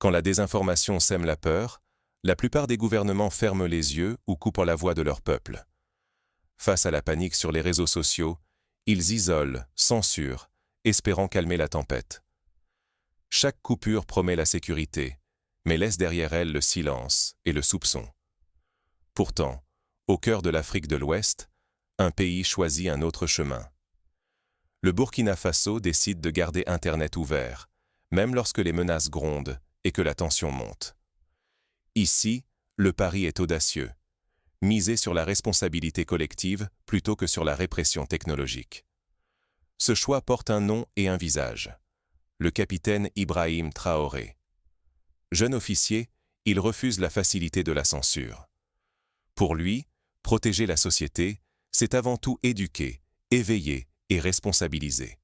Quand la désinformation sème la peur, la plupart des gouvernements ferment les yeux ou coupent la voix de leur peuple. Face à la panique sur les réseaux sociaux, ils isolent, censurent, espérant calmer la tempête. Chaque coupure promet la sécurité, mais laisse derrière elle le silence et le soupçon. Pourtant, au cœur de l'Afrique de l'Ouest, un pays choisit un autre chemin. Le Burkina Faso décide de garder Internet ouvert, même lorsque les menaces grondent et que la tension monte. Ici, le pari est audacieux. Miser sur la responsabilité collective plutôt que sur la répression technologique. Ce choix porte un nom et un visage. Le capitaine Ibrahim Traoré. Jeune officier, il refuse la facilité de la censure. Pour lui, protéger la société, c'est avant tout éduquer, éveiller et responsabiliser.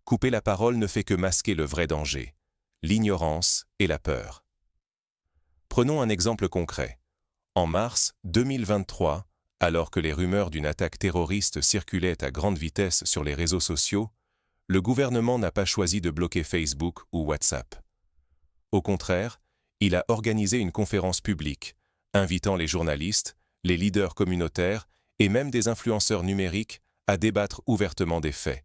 Couper la parole ne fait que masquer le vrai danger, l'ignorance et la peur. Prenons un exemple concret. En mars 2023, alors que les rumeurs d'une attaque terroriste circulaient à grande vitesse sur les réseaux sociaux, le gouvernement n'a pas choisi de bloquer Facebook ou WhatsApp. Au contraire, il a organisé une conférence publique, invitant les journalistes, les leaders communautaires et même des influenceurs numériques à débattre ouvertement des faits.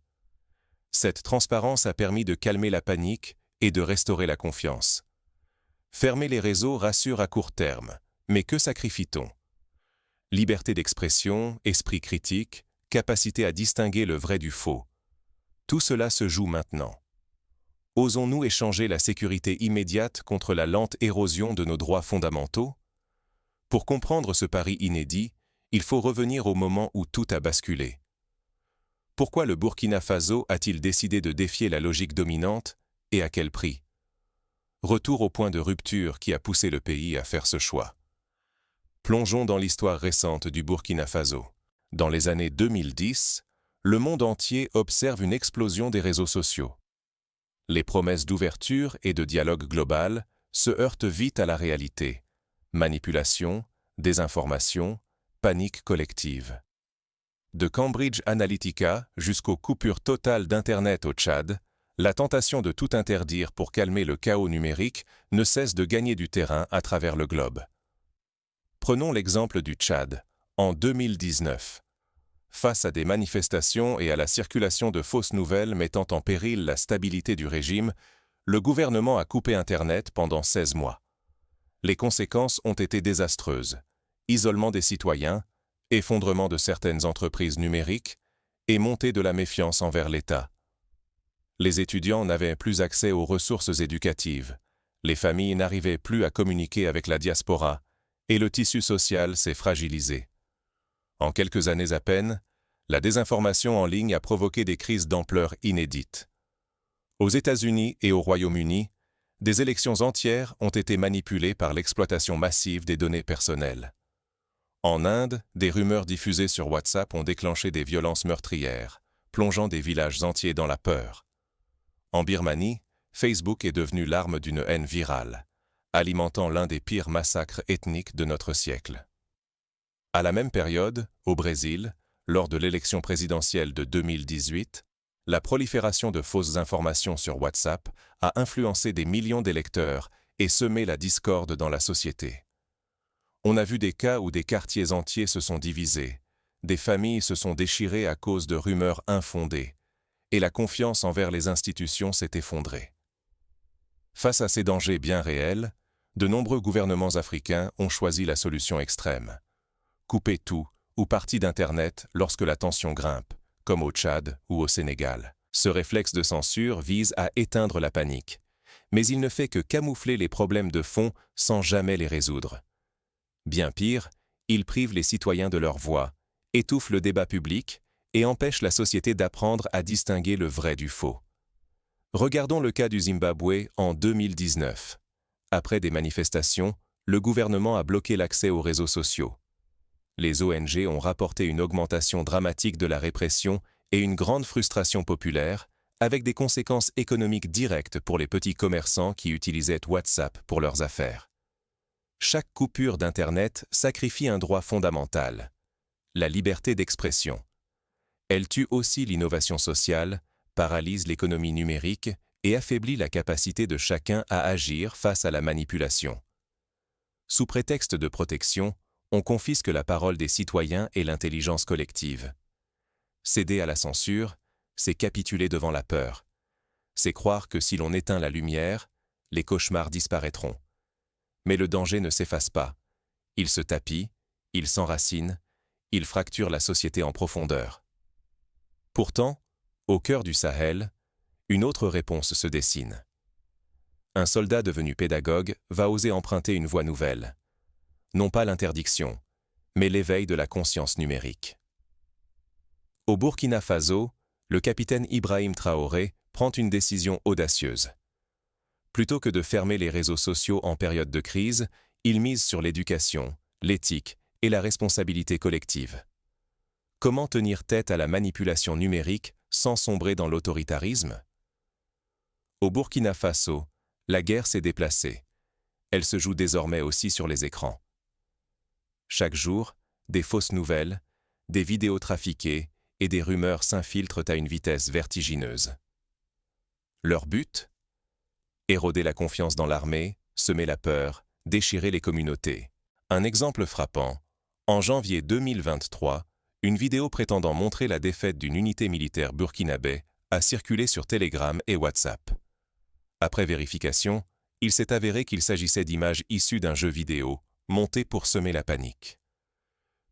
Cette transparence a permis de calmer la panique et de restaurer la confiance. Fermer les réseaux rassure à court terme, mais que sacrifie-t-on? Liberté d'expression, esprit critique, capacité à distinguer le vrai du faux. Tout cela se joue maintenant. Osons-nous échanger la sécurité immédiate contre la lente érosion de nos droits fondamentaux? Pour comprendre ce pari inédit, il faut revenir au moment où tout a basculé. Pourquoi le Burkina Faso a-t-il décidé de défier la logique dominante et à quel prix? Retour au point de rupture qui a poussé le pays à faire ce choix. Plongeons dans l'histoire récente du Burkina Faso. Dans les années 2010, le monde entier observe une explosion des réseaux sociaux. Les promesses d'ouverture et de dialogue global se heurtent vite à la réalité. Manipulation, désinformation, panique collective. De Cambridge Analytica jusqu'aux coupures totales d'Internet au Tchad, la tentation de tout interdire pour calmer le chaos numérique ne cesse de gagner du terrain à travers le globe. Prenons l'exemple du Tchad, en 2019. Face à des manifestations et à la circulation de fausses nouvelles mettant en péril la stabilité du régime, le gouvernement a coupé Internet pendant 16 mois. Les conséquences ont été désastreuses. Isolement des citoyens, effondrement de certaines entreprises numériques et montée de la méfiance envers l'État. Les étudiants n'avaient plus accès aux ressources éducatives, les familles n'arrivaient plus à communiquer avec la diaspora, et le tissu social s'est fragilisé. En quelques années à peine, la désinformation en ligne a provoqué des crises d'ampleur inédite. Aux États-Unis et au Royaume-Uni, des élections entières ont été manipulées par l'exploitation massive des données personnelles. En Inde, des rumeurs diffusées sur WhatsApp ont déclenché des violences meurtrières, plongeant des villages entiers dans la peur. En Birmanie, Facebook est devenu l'arme d'une haine virale, alimentant l'un des pires massacres ethniques de notre siècle. À la même période, au Brésil, lors de l'élection présidentielle de 2018, la prolifération de fausses informations sur WhatsApp a influencé des millions d'électeurs et semé la discorde dans la société. On a vu des cas où des quartiers entiers se sont divisés, des familles se sont déchirées à cause de rumeurs infondées, et la confiance envers les institutions s'est effondrée. Face à ces dangers bien réels, de nombreux gouvernements africains ont choisi la solution extrême. Couper tout ou partie d'Internet lorsque la tension grimpe, comme au Tchad ou au Sénégal. Ce réflexe de censure vise à éteindre la panique, mais il ne fait que camoufler les problèmes de fond sans jamais les résoudre. Bien pire, il prive les citoyens de leur voix, étouffe le débat public et empêche la société d'apprendre à distinguer le vrai du faux. Regardons le cas du Zimbabwe en 2019. Après des manifestations, le gouvernement a bloqué l'accès aux réseaux sociaux. Les ONG ont rapporté une augmentation dramatique de la répression et une grande frustration populaire, avec des conséquences économiques directes pour les petits commerçants qui utilisaient WhatsApp pour leurs affaires. Chaque coupure d'Internet sacrifie un droit fondamental, la liberté d'expression. Elle tue aussi l'innovation sociale, paralyse l'économie numérique et affaiblit la capacité de chacun à agir face à la manipulation. Sous prétexte de protection, on confisque la parole des citoyens et l'intelligence collective. Céder à la censure, c'est capituler devant la peur. C'est croire que si l'on éteint la lumière, les cauchemars disparaîtront. Mais le danger ne s'efface pas. Il se tapit, il s'enracine, il fracture la société en profondeur. Pourtant, au cœur du Sahel, une autre réponse se dessine. Un soldat devenu pédagogue va oser emprunter une voie nouvelle. Non pas l'interdiction, mais l'éveil de la conscience numérique. Au Burkina Faso, le capitaine Ibrahim Traoré prend une décision audacieuse. Plutôt que de fermer les réseaux sociaux en période de crise, il mise sur l'éducation, l'éthique et la responsabilité collective. Comment tenir tête à la manipulation numérique sans sombrer dans l'autoritarisme? Au Burkina Faso, la guerre s'est déplacée. Elle se joue désormais aussi sur les écrans. Chaque jour, des fausses nouvelles, des vidéos trafiquées et des rumeurs s'infiltrent à une vitesse vertigineuse. Leur but? Éroder la confiance dans l'armée, semer la peur, déchirer les communautés. Un exemple frappant. En janvier 2023, une vidéo prétendant montrer la défaite d'une unité militaire burkinabé a circulé sur Telegram et WhatsApp. Après vérification, il s'est avéré qu'il s'agissait d'images issues d'un jeu vidéo, monté pour semer la panique.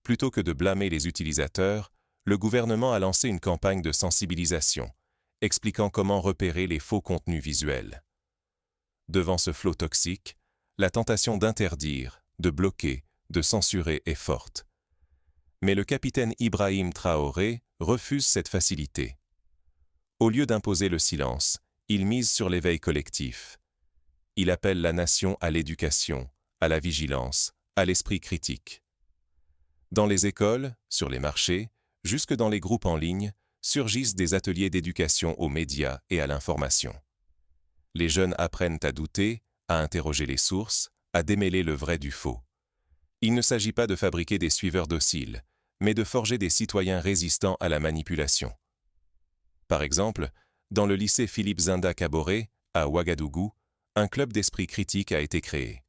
Plutôt que de blâmer les utilisateurs, le gouvernement a lancé une campagne de sensibilisation, expliquant comment repérer les faux contenus visuels. Devant ce flot toxique, la tentation d'interdire, de bloquer, de censurer est forte. Mais le capitaine Ibrahim Traoré refuse cette facilité. Au lieu d'imposer le silence, il mise sur l'éveil collectif. Il appelle la nation à l'éducation, à la vigilance, à l'esprit critique. Dans les écoles, sur les marchés, jusque dans les groupes en ligne, surgissent des ateliers d'éducation aux médias et à l'information. Les jeunes apprennent à douter, à interroger les sources, à démêler le vrai du faux. Il ne s'agit pas de fabriquer des suiveurs dociles, mais de forger des citoyens résistants à la manipulation. Par exemple, dans le lycée Philippe Zinda Kaboré, à Ouagadougou, un club d'esprit critique a été créé.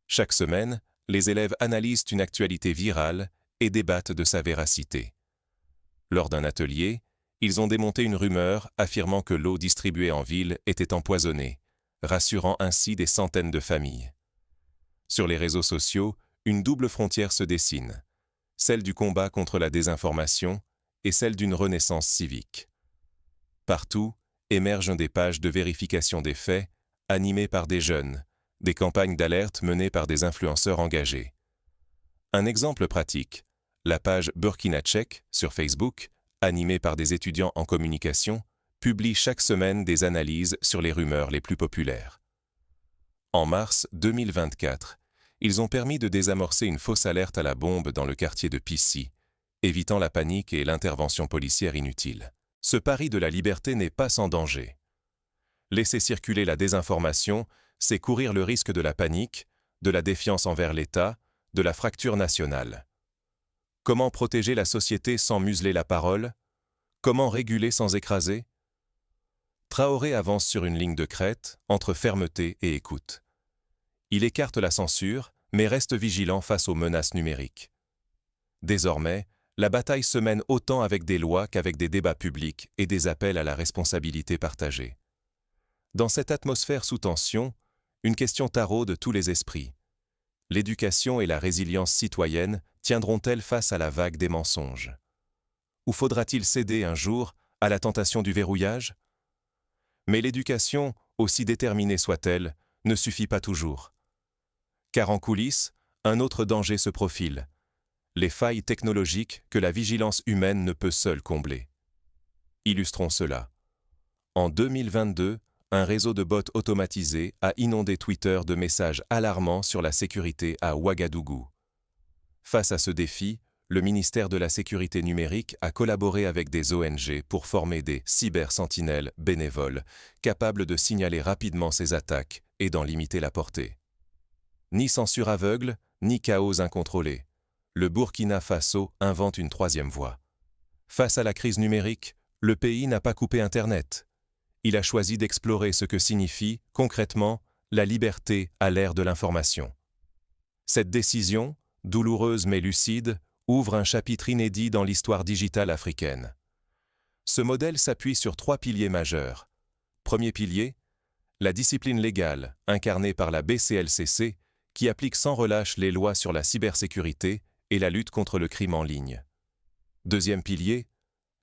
Chaque semaine, les élèves analysent une actualité virale et débattent de sa véracité. Lors d'un atelier, ils ont démonté une rumeur affirmant que l'eau distribuée en ville était empoisonnée, rassurant ainsi des centaines de familles. Sur les réseaux sociaux, une double frontière se dessine, celle du combat contre la désinformation et celle d'une renaissance civique. Partout émergent des pages de vérification des faits, animées par des jeunes, des campagnes d'alerte menées par des influenceurs engagés. Un exemple pratique, la page Burkina Tchèque sur Facebook, animée par des étudiants en communication, publie chaque semaine des analyses sur les rumeurs les plus populaires. En mars 2024, ils ont permis de désamorcer une fausse alerte à la bombe dans le quartier de Pissy, évitant la panique et l'intervention policière inutile. Ce pari de la liberté n'est pas sans danger. Laisser circuler la désinformation, c'est courir le risque de la panique, de la défiance envers l'État, de la fracture nationale. Comment protéger la société sans museler la parole? Comment réguler sans écraser? Traoré avance sur une ligne de crête, entre fermeté et écoute. Il écarte la censure, mais reste vigilant face aux menaces numériques. Désormais, la bataille se mène autant avec des lois qu'avec des débats publics et des appels à la responsabilité partagée. Dans cette atmosphère sous tension, une question taraude tous les esprits. L'éducation et la résilience citoyenne tiendront-elles face à la vague des mensonges? Ou faudra-t-il céder un jour à la tentation du verrouillage? Mais l'éducation, aussi déterminée soit-elle, ne suffit pas toujours. Car en coulisses, un autre danger se profile, les failles technologiques que la vigilance humaine ne peut seule combler. Illustrons cela. En 2022, un réseau de bots automatisés a inondé Twitter de messages alarmants sur la sécurité à Ouagadougou. Face à ce défi, le ministère de la Sécurité numérique a collaboré avec des ONG pour former des cybersentinelles bénévoles, capables de signaler rapidement ces attaques et d'en limiter la portée. Ni censure aveugle, ni chaos incontrôlé. Le Burkina Faso invente une troisième voie. Face à la crise numérique, le pays n'a pas coupé Internet. il a choisi d'explorer ce que signifie, concrètement, la liberté à l'ère de l'information. Cette décision, douloureuse mais lucide, ouvre un chapitre inédit dans l'histoire digitale africaine. Ce modèle s'appuie sur 3 piliers majeurs. Premier pilier, la discipline légale, incarnée par la BCLCC, qui applique sans relâche les lois sur la cybersécurité et la lutte contre le crime en ligne. Deuxième pilier,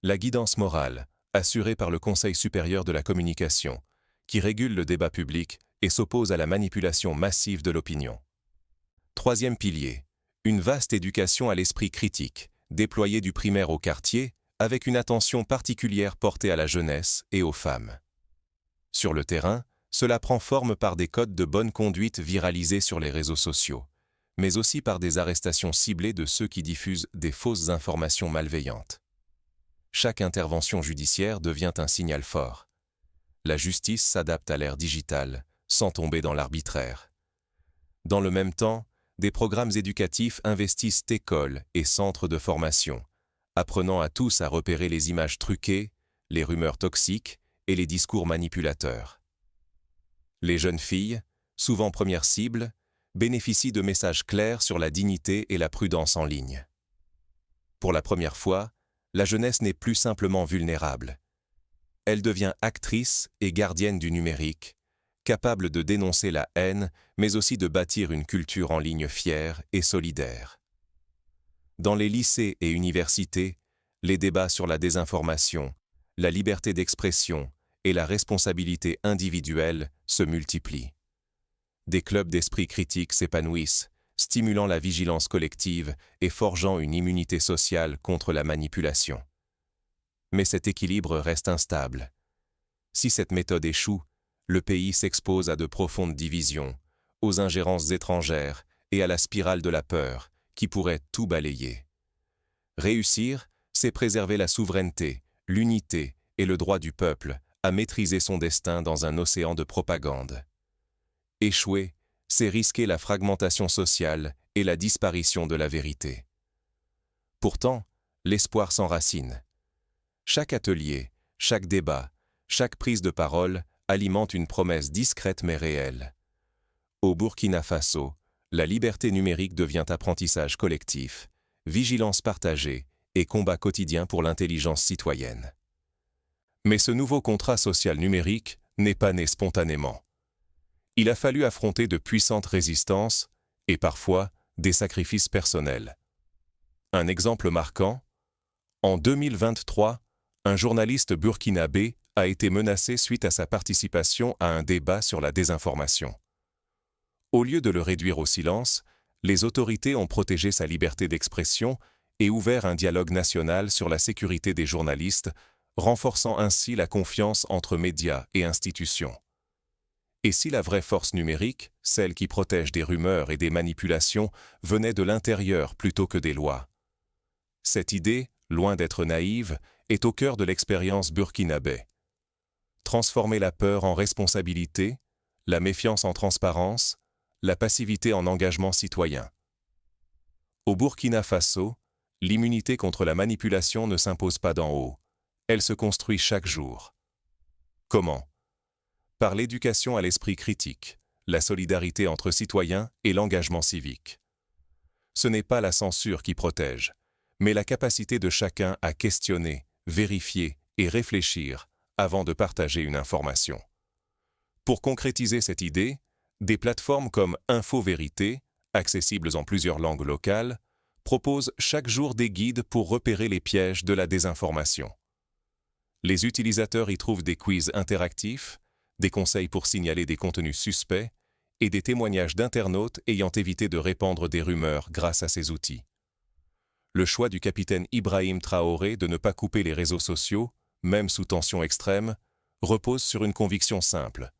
la guidance morale, assurée par le Conseil supérieur de la communication, qui régule le débat public et s'oppose à la manipulation massive de l'opinion. Troisième pilier, une vaste éducation à l'esprit critique, déployée du primaire au quartier, avec une attention particulière portée à la jeunesse et aux femmes. Sur le terrain, cela prend forme par des codes de bonne conduite viralisés sur les réseaux sociaux, mais aussi par des arrestations ciblées de ceux qui diffusent des fausses informations malveillantes. Chaque intervention judiciaire devient un signal fort. La justice s'adapte à l'ère digitale, sans tomber dans l'arbitraire. Dans le même temps, des programmes éducatifs investissent écoles et centres de formation, apprenant à tous à repérer les images truquées, les rumeurs toxiques et les discours manipulateurs. Les jeunes filles, souvent premières cibles, bénéficient de messages clairs sur la dignité et la prudence en ligne. Pour la première fois, la jeunesse n'est plus simplement vulnérable. Elle devient actrice et gardienne du numérique, capable de dénoncer la haine, mais aussi de bâtir une culture en ligne fière et solidaire. Dans les lycées et universités, les débats sur la désinformation, la liberté d'expression et la responsabilité individuelle se multiplient. Des clubs d'esprit critique s'épanouissent, stimulant la vigilance collective et forgeant une immunité sociale contre la manipulation. Mais cet équilibre reste instable. Si cette méthode échoue, le pays s'expose à de profondes divisions, aux ingérences étrangères et à la spirale de la peur qui pourrait tout balayer. Réussir, c'est préserver la souveraineté, l'unité et le droit du peuple à maîtriser son destin dans un océan de propagande. Échouer, c'est risquer la fragmentation sociale et la disparition de la vérité. Pourtant, l'espoir s'enracine. Chaque atelier, chaque débat, chaque prise de parole alimente une promesse discrète mais réelle. Au Burkina Faso, la liberté numérique devient apprentissage collectif, vigilance partagée et combat quotidien pour l'intelligence citoyenne. Mais ce nouveau contrat social numérique n'est pas né spontanément. Il a fallu affronter de puissantes résistances et parfois des sacrifices personnels. Un exemple marquant, en 2023, un journaliste burkinabé a été menacé suite à sa participation à un débat sur la désinformation. Au lieu de le réduire au silence, les autorités ont protégé sa liberté d'expression et ouvert un dialogue national sur la sécurité des journalistes, renforçant ainsi la confiance entre médias et institutions. Et si la vraie force numérique, celle qui protège des rumeurs et des manipulations, venait de l'intérieur plutôt que des lois? Cette idée, loin d'être naïve, est au cœur de l'expérience burkinabé. Transformer la peur en responsabilité, la méfiance en transparence, la passivité en engagement citoyen. Au Burkina Faso, l'immunité contre la manipulation ne s'impose pas d'en haut. Elle se construit chaque jour. Comment? Par l'éducation à l'esprit critique, la solidarité entre citoyens et l'engagement civique. Ce n'est pas la censure qui protège, mais la capacité de chacun à questionner, vérifier et réfléchir avant de partager une information. Pour concrétiser cette idée, des plateformes comme Info-Vérité, accessibles en plusieurs langues locales, proposent chaque jour des guides pour repérer les pièges de la désinformation. Les utilisateurs y trouvent des quiz interactifs, des conseils pour signaler des contenus suspects et des témoignages d'internautes ayant évité de répandre des rumeurs grâce à ces outils. Le choix du capitaine Ibrahim Traoré de ne pas couper les réseaux sociaux, même sous tension extrême, repose sur une conviction simple.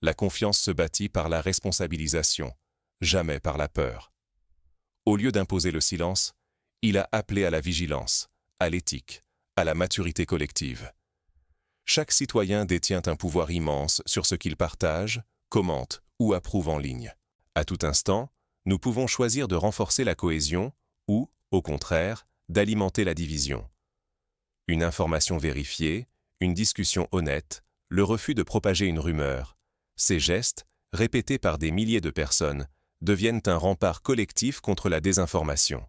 La confiance se bâtit par la responsabilisation, jamais par la peur. Au lieu d'imposer le silence, il a appelé à la vigilance, à l'éthique, à la maturité collective. Chaque citoyen détient un pouvoir immense sur ce qu'il partage, commente ou approuve en ligne. À tout instant, nous pouvons choisir de renforcer la cohésion ou, au contraire, d'alimenter la division. Une information vérifiée, une discussion honnête, le refus de propager une rumeur. Ces gestes, répétés par des milliers de personnes, deviennent un rempart collectif contre la désinformation.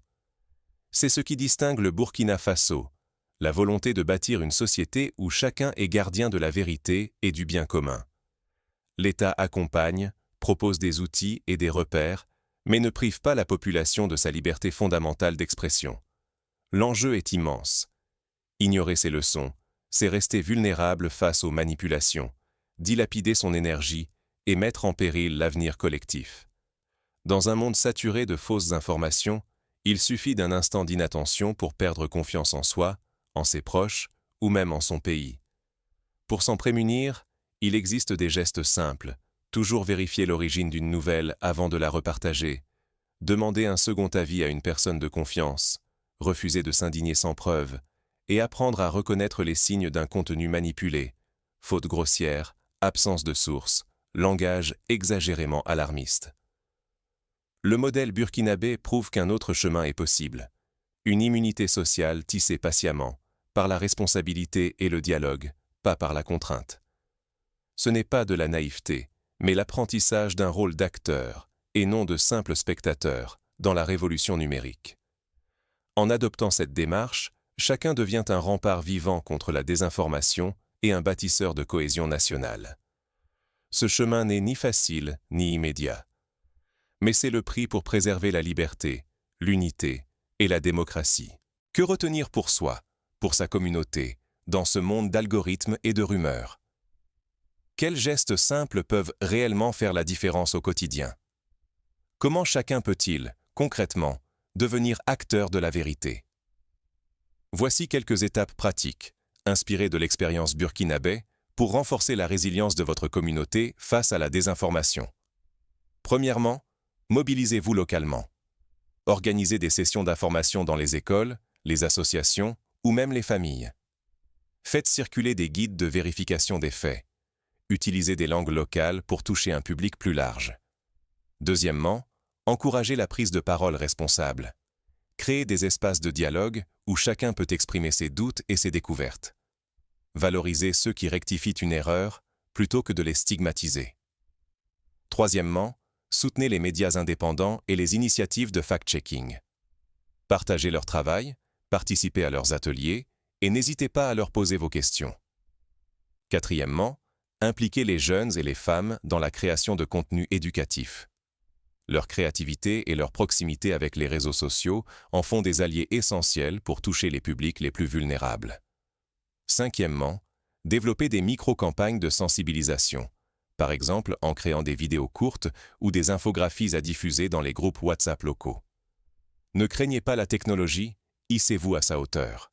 C'est ce qui distingue le Burkina Faso, la volonté de bâtir une société où chacun est gardien de la vérité et du bien commun. L'État accompagne, propose des outils et des repères, mais ne prive pas la population de sa liberté fondamentale d'expression. L'enjeu est immense. Ignorer ces leçons, c'est rester vulnérable face aux manipulations, dilapider son énergie et mettre en péril l'avenir collectif. Dans un monde saturé de fausses informations, il suffit d'un instant d'inattention pour perdre confiance en soi, en ses proches ou même en son pays. Pour s'en prémunir, il existe des gestes simples, toujours vérifier l'origine d'une nouvelle avant de la repartager, demander un second avis à une personne de confiance, refuser de s'indigner sans preuve, et apprendre à reconnaître les signes d'un contenu manipulé, faute grossière, absence de source, langage exagérément alarmiste. Le modèle burkinabé prouve qu'un autre chemin est possible. Une immunité sociale tissée patiemment, par la responsabilité et le dialogue, pas par la contrainte. Ce n'est pas de la naïveté, mais l'apprentissage d'un rôle d'acteur, et non de simple spectateur, dans la révolution numérique. En adoptant cette démarche, chacun devient un rempart vivant contre la désinformation et un bâtisseur de cohésion nationale. Ce chemin n'est ni facile ni immédiat. Mais c'est le prix pour préserver la liberté, l'unité et la démocratie. Que retenir pour soi, pour sa communauté, dans ce monde d'algorithmes et de rumeurs? Quels gestes simples peuvent réellement faire la différence au quotidien? Comment chacun peut-il, concrètement, devenir acteur de la vérité? Voici quelques étapes pratiques, inspirées de l'expérience burkinabé, pour renforcer la résilience de votre communauté face à la désinformation. Premièrement, mobilisez-vous localement. Organisez des sessions d'information dans les écoles, les associations ou même les familles. Faites circuler des guides de vérification des faits. Utilisez des langues locales pour toucher un public plus large. Deuxièmement, encouragez la prise de parole responsable. Créez des espaces de dialogue où chacun peut exprimer ses doutes et ses découvertes. Valorisez ceux qui rectifient une erreur plutôt que de les stigmatiser. Troisièmement, soutenez les médias indépendants et les initiatives de fact-checking. Partagez leur travail, participez à leurs ateliers et n'hésitez pas à leur poser vos questions. Quatrièmement, impliquez les jeunes et les femmes dans la création de contenus éducatifs. Leur créativité et leur proximité avec les réseaux sociaux en font des alliés essentiels pour toucher les publics les plus vulnérables. Cinquièmement, développez des micro-campagnes de sensibilisation, par exemple en créant des vidéos courtes ou des infographies à diffuser dans les groupes WhatsApp locaux. Ne craignez pas la technologie, hissez-vous à sa hauteur.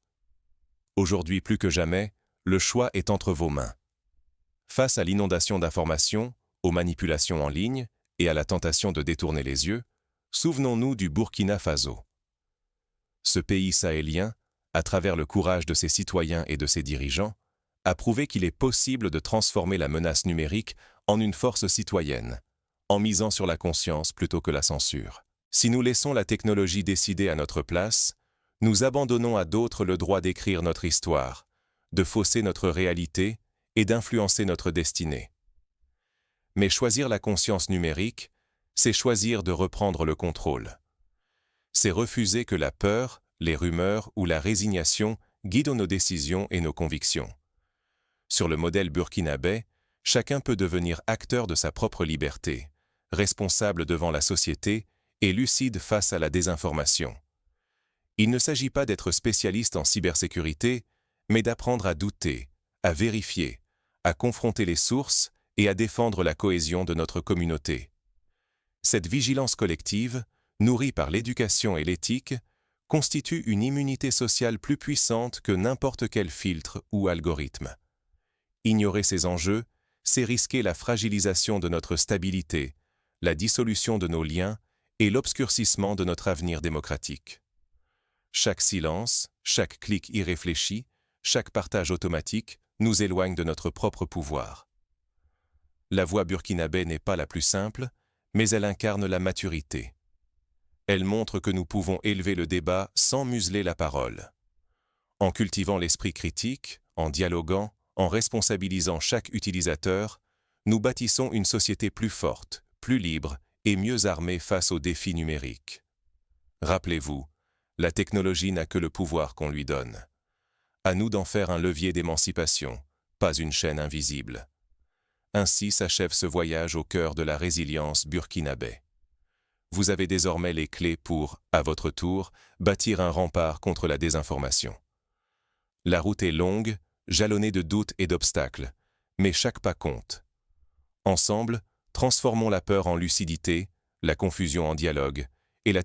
Aujourd'hui plus que jamais, le choix est entre vos mains. Face à l'inondation d'informations, aux manipulations en ligne et à la tentation de détourner les yeux, souvenons-nous du Burkina Faso. Ce pays sahélien, à travers le courage de ses citoyens et de ses dirigeants, a prouvé qu'il est possible de transformer la menace numérique en une force citoyenne, en misant sur la conscience plutôt que la censure. Si nous laissons la technologie décider à notre place, nous abandonnons à d'autres le droit d'écrire notre histoire, de fausser notre réalité et d'influencer notre destinée. Mais choisir la conscience numérique, c'est choisir de reprendre le contrôle. C'est refuser que la peur, les rumeurs ou la résignation guident nos décisions et nos convictions. Sur le modèle burkinabé, chacun peut devenir acteur de sa propre liberté, responsable devant la société et lucide face à la désinformation. Il ne s'agit pas d'être spécialiste en cybersécurité, mais d'apprendre à douter, à vérifier, à confronter les sources et à défendre la cohésion de notre communauté. Cette vigilance collective, nourrie par l'éducation et l'éthique, constitue une immunité sociale plus puissante que n'importe quel filtre ou algorithme. Ignorer ces enjeux, c'est risquer la fragilisation de notre stabilité, la dissolution de nos liens et l'obscurcissement de notre avenir démocratique. Chaque silence, chaque clic irréfléchi, chaque partage automatique nous éloigne de notre propre pouvoir. La voie burkinabé n'est pas la plus simple, mais elle incarne la maturité. Elle montre que nous pouvons élever le débat sans museler la parole. En cultivant l'esprit critique, en dialoguant, En responsabilisant chaque utilisateur, nous bâtissons une société plus forte, plus libre et mieux armée face aux défis numériques. Rappelez-vous, la technologie n'a que le pouvoir qu'on lui donne. À nous d'en faire un levier d'émancipation, pas une chaîne invisible. Ainsi s'achève ce voyage au cœur de la résilience burkinabé. Vous avez désormais les clés pour, à votre tour, bâtir un rempart contre la désinformation. La route est longue, jalonnée de doutes et d'obstacles, mais chaque pas compte. Ensemble, transformons la peur en lucidité, la confusion en dialogue,